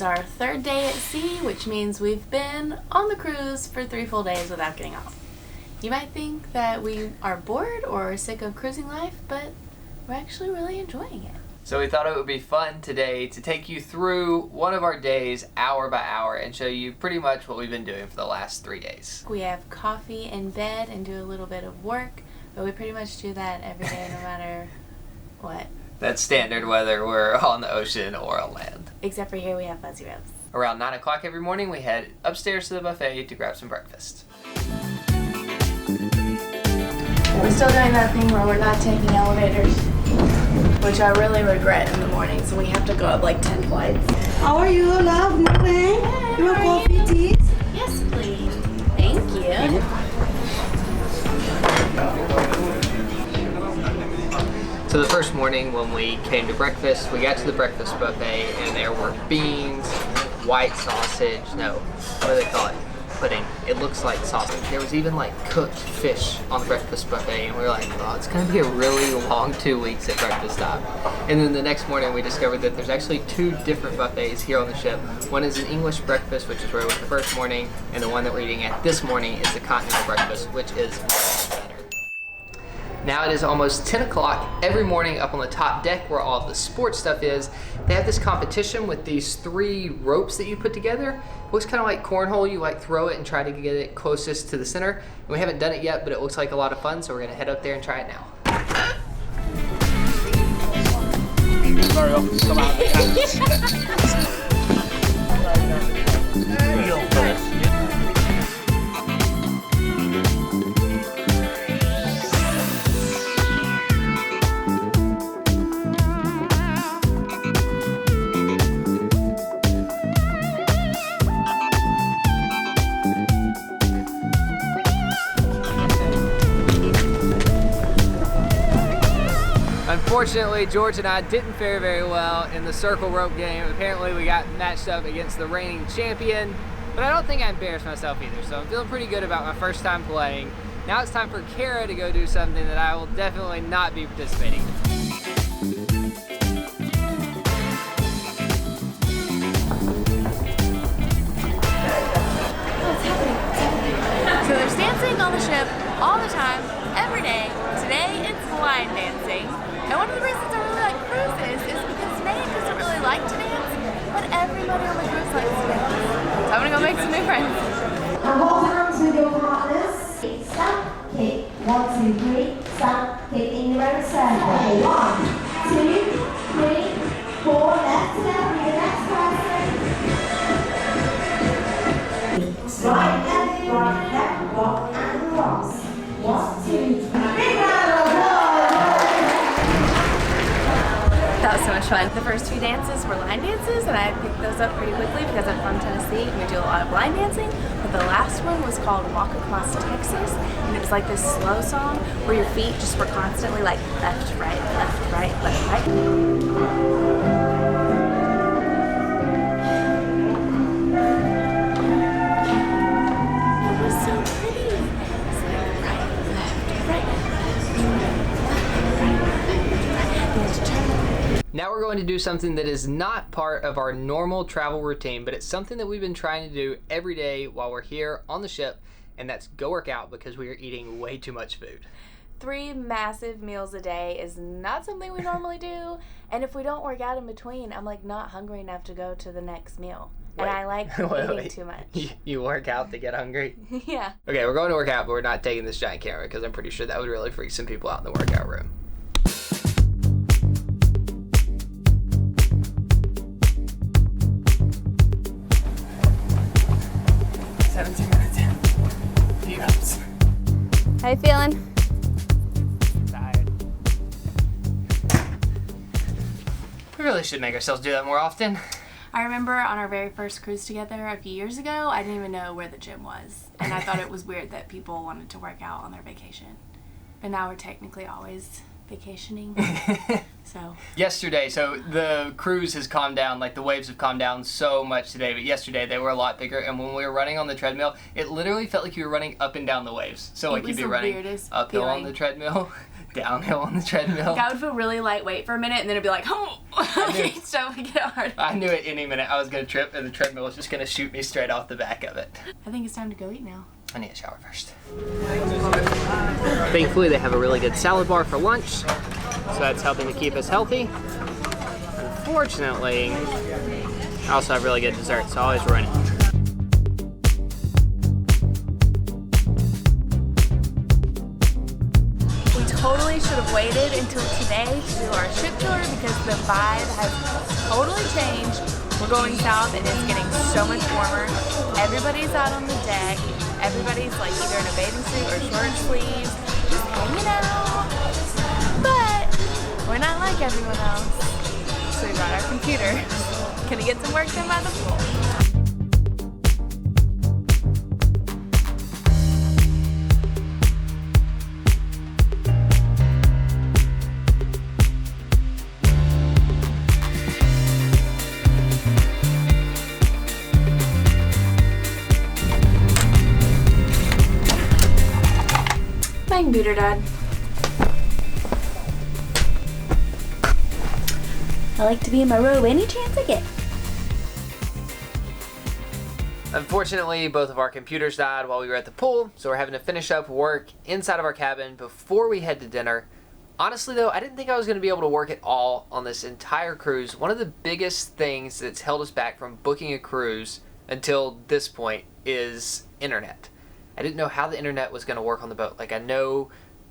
our third day at sea, which means we've been on the cruise for 3 full days without getting off. You might think that we are bored or sick of cruising life, but we're actually really enjoying it. So we thought it would be fun today to take you through one of our days hour by hour and show you pretty much what we've been doing for the last 3 days. We have coffee in bed and do a little bit of work, but we pretty much do that every day no matter what. That's standard whether we're on the ocean or on land. Except for here we have fuzzy roast. Around 9 o'clock every morning we head upstairs to the buffet to grab some breakfast. We're still doing that thing where we're not taking elevators, which I really regret in the morning, so we have to go up like 10 flights. How are you, love? Morning. You want coffee, tea? Yes, please. Thank you. So the first morning when we came to breakfast, we got to the breakfast buffet and there were beans, white sausage, no, what do they call it? Pudding. It looks like sausage. There was even like cooked fish on the breakfast buffet and we were like, oh, it's gonna be a really long 2 weeks at breakfast time. And then the next morning we discovered that there's actually 2 different buffets here on the ship. One is an English breakfast, which is where we went the first morning, and the one that we're eating at this morning is the continental breakfast, which is much better. Now it is almost 10 o'clock every morning up on the top deck where all of the sports stuff is. They have this competition with these 3 ropes that you put together. It looks kind of like cornhole. You like throw it and try to get it closest to the center. And we haven't done it yet, but it looks like a lot of fun, so we're gonna head up there and try it now. Very often come out Unfortunately, George and I didn't fare very well in the circle rope game. Apparently we got matched up against the reigning champion, but I don't think I embarrassed myself either, so I'm feeling pretty good about my first time playing. Now it's time for Kara to go do something that I will definitely not be participating in. So there's dancing on the ship all the time, every day. Today it's line dancing. And one of the reasons I really like cruises is because Nate doesn't really like to dance, but everybody on the cruise likes to dance. So I'm gonna go make some new friends. And hold hands with your partners. Stop, kick. 1, 2, 3. Stop, kick in your own circle. 1, 2, 3, 4. Left to left with the next person. Right, left, rock, and cross. 1, 2, 3. Big round of applause. That was so much fun. The first 2 dances were line dances, and I picked those up pretty quickly because I'm from Tennessee and we do a lot of line dancing. But the last one was called Walk Across Texas, and it was like this slow song where your feet just were constantly like left, right, left, right, left, right. Now we're going to do something that is not part of our normal travel routine, but it's something that we've been trying to do every day while we're here on the ship, and that's go work out because we are eating way too much food. 3 massive meals a day is not something we normally do, and if we don't work out in between, I'm like not hungry enough to go to the next meal. And I like eating too much. You work out to get hungry? Yeah. Okay, we're going to work out, but we're not taking this giant camera because I'm pretty sure that would really freak some people out in the workout room. How you feeling? Tired. We really should make ourselves do that more often. I remember on our very first cruise together a few years ago, I didn't even know where the gym was. And I thought it was weird that people wanted to work out on their vacation. But now we're technically always vacationing. So yesterday, so the cruise has calmed down, like the waves have calmed down so much today, but yesterday they were a lot bigger, and when we were running on the treadmill, it literally felt like you were running up and down the waves. So like you'd be running uphill on the treadmill, downhill on the treadmill. Like I would feel really lightweight for a minute, and then it'd be like, oh, so we get hard. I knew at any minute I was gonna trip, and the treadmill was just gonna shoot me straight off the back of it. I think it's time to go eat now. I need a shower first. Thankfully, they have a really good salad bar for lunch, so that's helping to keep us healthy. Unfortunately, I also have really good dessert, so I always ruin it. We totally should have waited until today to do our ship tour because the vibe has totally changed. We're going south and it's getting so much warmer. Everybody's out on the deck. Everybody's like either in a bathing suit or short sleeves, just hanging out. But we're not like everyone else. So we brought our computer. Gonna get some work done by the pool. My computer died. I like to be in my robe any chance I get. Unfortunately, both of our computers died while we were at the pool, so we're having to finish up work inside of our cabin before we head to dinner. Honestly though, I didn't think I was going to be able to work at all on this entire cruise. One of the biggest things that's held us back from booking a cruise until this point is internet. I didn't know how the internet was going to work on the boat. Like, I know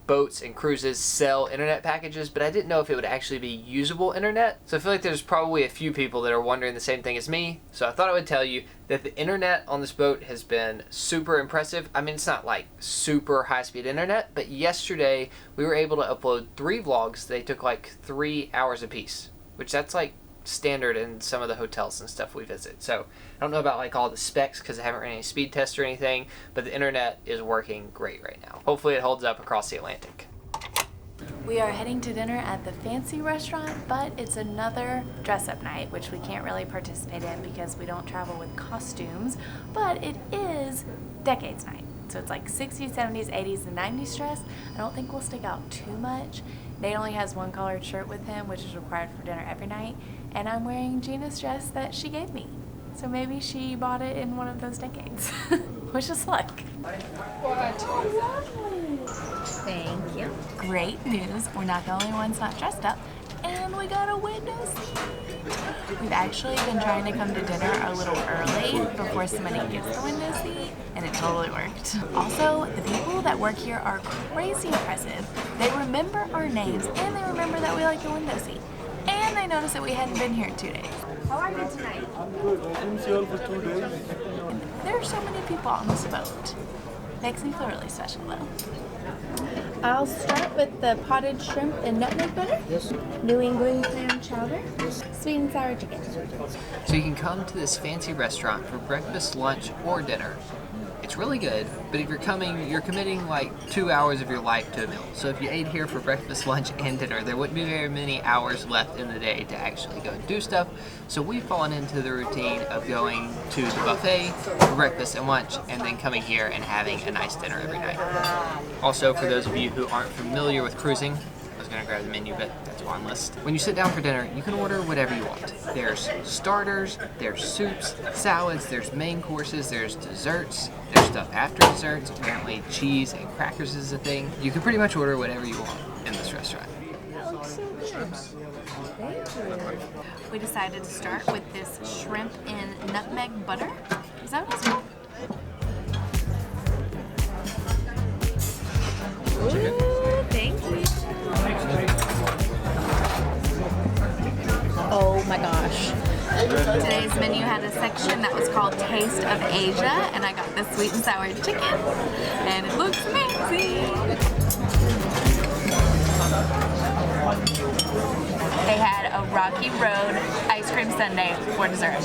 boats and cruises sell internet packages, but I didn't know if it would actually be usable internet. So I feel like there's probably a few people that are wondering the same thing as me. So I thought I would tell you that the internet on this boat has been super impressive. I mean, it's not like super high-speed internet, but yesterday we were able to upload 3 vlogs. They took like 3 hours apiece, which that's like standard in some of the hotels and stuff we visit. So I don't know about like all the specs because I haven't ran any speed tests or anything, but the internet is working great right now. Hopefully it holds up across the Atlantic. We are heading to dinner at the fancy restaurant, but it's another dress-up night, which we can't really participate in because we don't travel with costumes, but it is decades night. So it's like 60s, 70s, 80s, and 90s dress. I don't think we'll stick out too much. Nate only has one collared shirt with him, which is required for dinner every night, and I'm wearing Gina's dress that she gave me. So maybe she bought it in one of those decades. Wish us luck. What? Thank you. Great news, we're not the only ones not dressed up, and we got a window seat. We've actually been trying to come to dinner a little early before somebody gets the window seat, and it totally worked. Also, the people that work here are crazy impressive. They remember our names, and they remember that we like the window seat. And they noticed that we hadn't been here in 2 days. How are you tonight? I'm good. I didn't see you for 2 days. And there are so many people on this boat. Makes me feel really special though. I'll start with the potted shrimp and nutmeg butter. Yes. New England clam chowder. Sweet and sour chicken. So you can come to this fancy restaurant for breakfast, lunch, or dinner. It's really good, but if you're coming, you're committing like 2 hours of your life to a meal. So if you ate here for breakfast, lunch, and dinner, there wouldn't be very many hours left in the day to actually go and do stuff. So we've fallen into the routine of going to the buffet for breakfast and lunch, and then coming here and having a nice dinner every night. Also, for those of you who aren't familiar with cruising, I was gonna grab the menu, but that's on list. When you sit down for dinner, you can order whatever you want. There's starters, there's soups, salads, there's main courses, there's desserts, there's stuff after desserts. Apparently cheese and crackers is a thing. You can pretty much order whatever you want in this restaurant. That looks so good. Thank you. We decided to start with this shrimp in nutmeg butter. Is that what it's called? Ooh, thank you. Oh my gosh. Today's menu had a section that was called Taste of Asia, and I got the sweet and sour chicken, and it looks amazing. They had a Rocky Road ice cream sundae for dessert.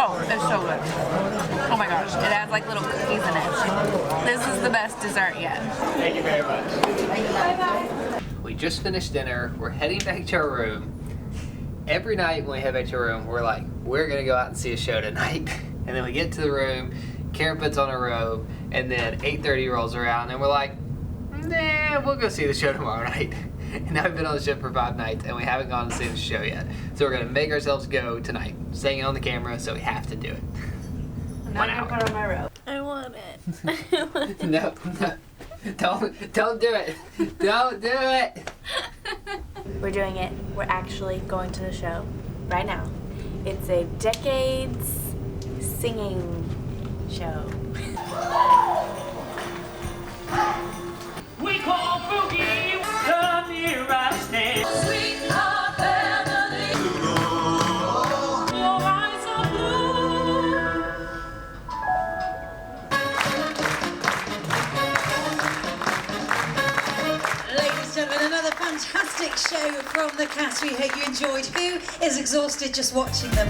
Oh, it's so good. Oh my gosh, it has like little cookies in it. This is the best dessert yet. Thank you very much. Bye-bye. We just finished dinner. We're heading back to our room. Every night when we head back to our room, we're like, we're gonna go out and see a show tonight. And then we get to the room, Karen puts on a robe, and then 8:30 rolls around, and we're like, nah, we'll go see the show tomorrow night. And now we've been on the ship for 5 nights, and we haven't gone to see the show yet. So we're gonna make ourselves go tonight. Saying it on the camera, so we have to do it. I'm not gonna put on my robe. I want it. No, don't do it. Don't do it. We're doing it. We're actually going to the show right now. It's a decades singing show. We call boogie the nearest name. Sweetheart family. Your eyes are blue. Ladies and gentlemen, another fantastic show from the cast. We hope you enjoyed. Who is exhausted just watching them?